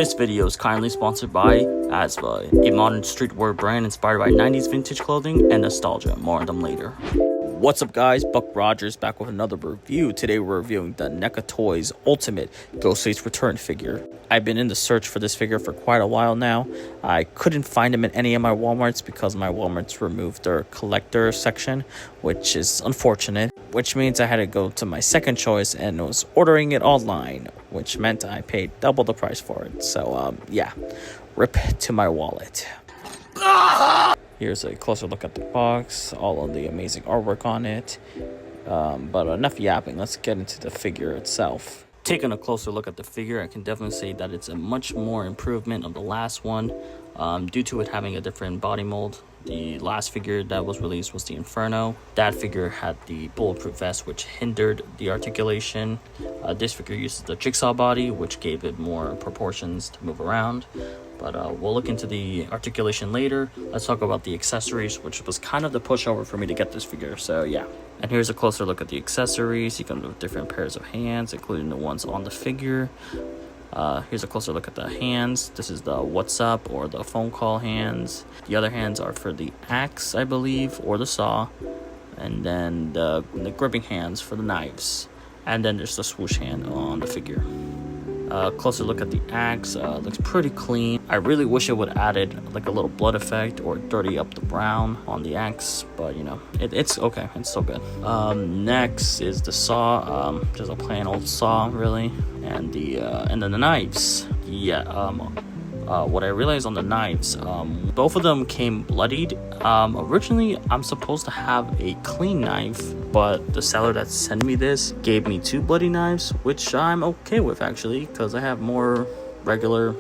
This video is kindly sponsored by Asva, a modern streetwear brand inspired by 90s vintage clothing and nostalgia. More on them later. What's up guys, Buck Rogers back with another review. Today we're reviewing the Neca Toys Ultimate Ghostface Return figure. I've been in the search for this figure for quite a while now. I couldn't find him in any of my Walmarts because my Walmarts removed their collector section, which is unfortunate. Which means I had to go to my second choice and was ordering it online, which meant I paid double the price for it. So yeah, rip to my wallet. Here's a closer look at the box, all of the amazing artwork on it. But enough yapping, let's get into the figure itself. Taking a closer look at the figure, I can definitely say that it's a much more improvement of the last one, due to it having a different body mold. The last figure that was released was the Inferno. That figure had the bulletproof vest, which hindered the articulation. This figure uses the jigsaw body, which gave it more proportions to move around. But we'll look into the articulation later. Let's talk about the accessories, which was kind of the pushover for me to get this figure. So yeah. And here's a closer look at the accessories. You come with different pairs of hands, including the ones on the figure. Here's a closer look at the hands. This is the what's up or the phone call hands. The other hands are for the axe, I believe, or the saw. And then the gripping hands for the knives. And then there's the swoosh hand on the figure. Closer look at the axe. Looks pretty clean. I really wish it would added like a little blood effect or dirty up the brown on the axe, but you know, it's okay. It's still good. Next is the saw. Just a plain old saw, really, and then the knives. Yeah. What I realized on the knives, both of them came bloodied. Originally, I'm supposed to have a clean knife, but the seller that sent me this gave me 2 bloody knives, which I'm okay with actually, because I have more regular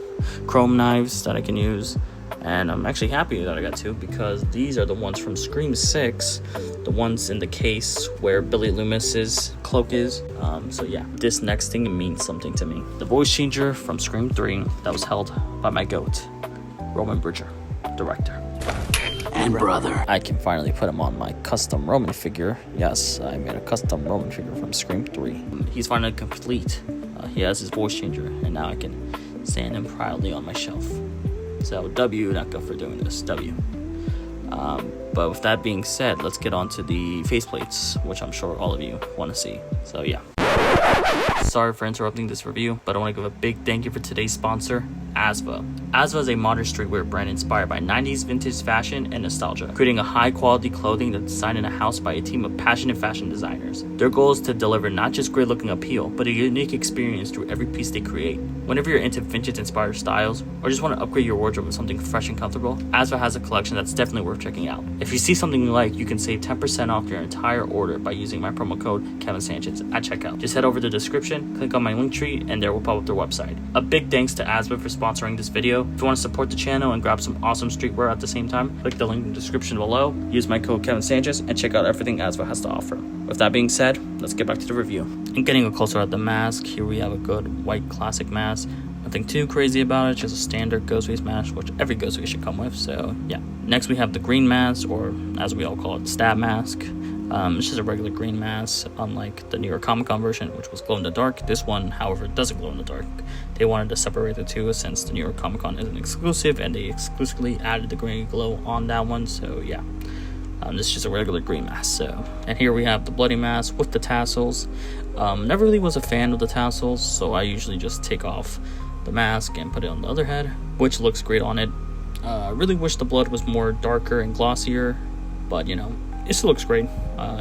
chrome knives that I can use. And I'm actually happy that I got 2 because these are the ones from Scream 6, the ones in the case where Billy Loomis's cloak is. So yeah, this next thing means something to me. The voice changer from Scream 3 that was held by my GOAT, Roman Bridger, director. And brother. I can finally put him on my custom Roman figure. Yes, I made a custom Roman figure from Scream 3. He's finally complete. He has his voice changer, and now I can stand him proudly on my shelf. So W, Neca, for doing this. W. But with that being said, let's get on to the faceplates, which I'm sure all of you want to see. So yeah. Sorry for interrupting this review, but I want to give a big thank you for today's sponsor, Asva. Asva is a modern streetwear brand inspired by 90s vintage fashion and nostalgia, creating a high-quality clothing that's designed in a house by a team of passionate fashion designers. Their goal is to deliver not just great-looking appeal, but a unique experience through every piece they create. Whenever you're into vintage-inspired styles, or just want to upgrade your wardrobe with something fresh and comfortable, Asva has a collection that's definitely worth checking out. If you see something you like, you can save 10% off your entire order by using my promo code Kevin Sanchez at checkout. Just head over to the description, click on my link tree, and there will pop up their website. A big thanks to Asva for sponsoring this video. If you want to support the channel and grab some awesome streetwear at the same time, click the link in the description below, use my code Kevin Sanchez, and check out everything Asva has to offer. With that being said, let's get back to the review. And getting a closer at the mask, here we have a good white classic mask. Nothing too crazy about it, just a standard Ghostface mask, which every Ghostface should come with, so yeah. Next we have the green mask, or as we all call it, the stab mask. It's just a regular green mask, unlike the New York Comic Con version, which was glow in the dark. This one, however, doesn't glow in the dark. They wanted to separate the two since the New York Comic Con isn't exclusive, and they exclusively added the green glow on that one, so yeah. This is just a regular green mask. So, and here we have the bloody mask with the tassels. Never really was a fan of the tassels, so I usually just take off the mask and put it on the other head, which looks great on it. I really wish the blood was more darker and glossier, but you know, it still looks great.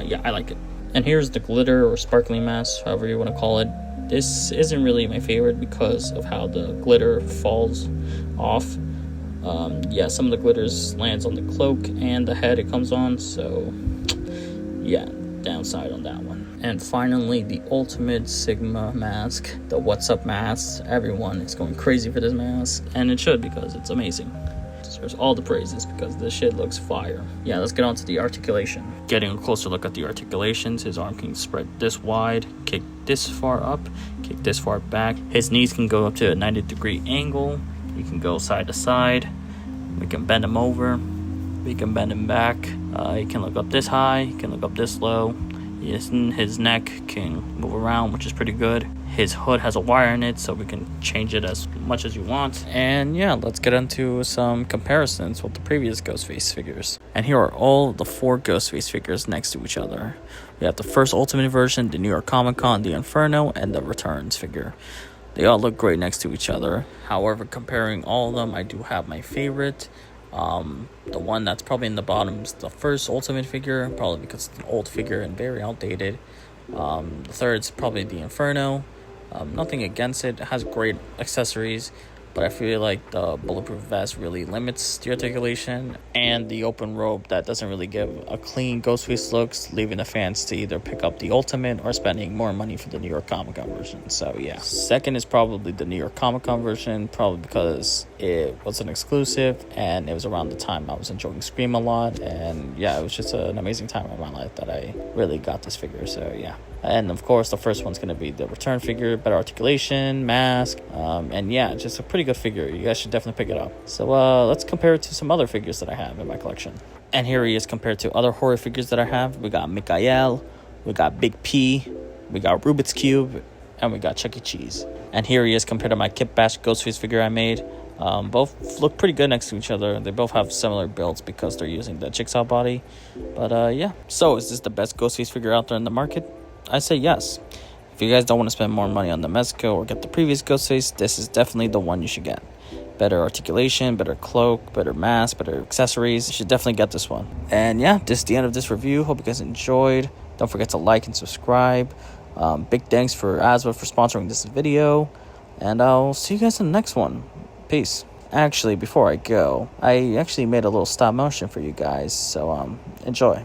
Yeah, I like it. And here's the glitter or sparkling mask, however you want to call it. This isn't really my favorite because of how the glitter falls off. Yeah, some of the glitters lands on the cloak and the head it comes on, so yeah, downside on that one. And finally, the ultimate Sigma mask, the What's Up mask. Everyone is going crazy for this mask, and it should because it's amazing. Deserves all the praises because this shit looks fire. Yeah, let's get on to the articulation. Getting a closer look at the articulations, his arm can spread this wide, kick this far up, kick this far back. His knees can go up to a 90-degree angle. You can go side to side. We can bend him over. We can bend him back. You can look up this high. You can look up this low. His neck can move around, which is pretty good. His hood has a wire in it, so we can change it as much as you want. And yeah, let's get into some comparisons with the previous Ghostface figures. And here are all the 4 Ghostface figures next to each other. We have the first Ultimate version, the New York Comic Con, the Inferno, and the Returns figure. They all look great next to each other. However, comparing all of them, I do have my favorite. The one that's probably in the bottom is the first Ultimate figure, probably because it's an old figure and very outdated. The third's probably the Inferno. Nothing against it. It has great accessories, but I feel like the bulletproof vest really limits the articulation, and the open robe that doesn't really give a clean Ghostface looks, leaving the fans to either pick up the Ultimate or spending more money for the New York Comic Con version. So yeah, second is probably the New York Comic Con version, probably because it was an exclusive and it was around the time I was enjoying Scream a lot, and yeah, it was just an amazing time in my life that I really got this figure. So yeah. And of course, the first one's going to be the Return figure, better articulation, mask, and yeah, just a pretty good figure. You guys should definitely pick it up. So let's compare it to some other figures that I have in my collection. And here he is compared to other horror figures that I have. We got Mikael, we got Big P, we got Rubik's Cube, and we got Chuck E. Cheese. And here he is compared to my Kit Bash Ghostface figure I made. Both look pretty good next to each other. They both have similar builds because they're using the Jigsaw body. But yeah, so is this the best Ghostface figure out there in the market? I say yes. If you guys don't want to spend more money on the Mezco or get the previous Ghostface, this is definitely the one you should get. Better articulation, better cloak, better mask, better accessories. You should definitely get this one. And yeah, this is the end of this review. Hope you guys enjoyed. Don't forget to like and subscribe. Big thanks for Aswa for sponsoring this video. And I'll see you guys in the next one. Peace. Actually, before I go, I actually made a little stop motion for you guys. So enjoy.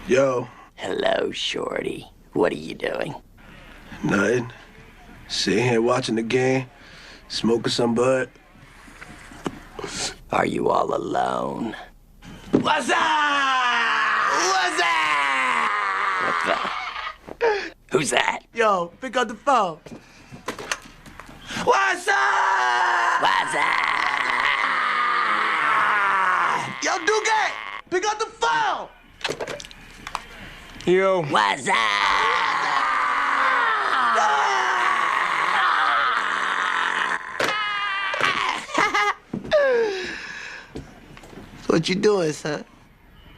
Yo. Hello, Shorty. What are you doing? Nothing. Sitting here watching the game, smoking some bud. Are you all alone? What's up? What's up? What the? Who's that? Yo, pick up the phone. What's up? What's up? Yo, Duque, pick up the phone. Yo. What's up? What you doing, son?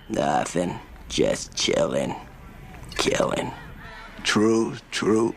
Nothing. Just chilling. Killing. True.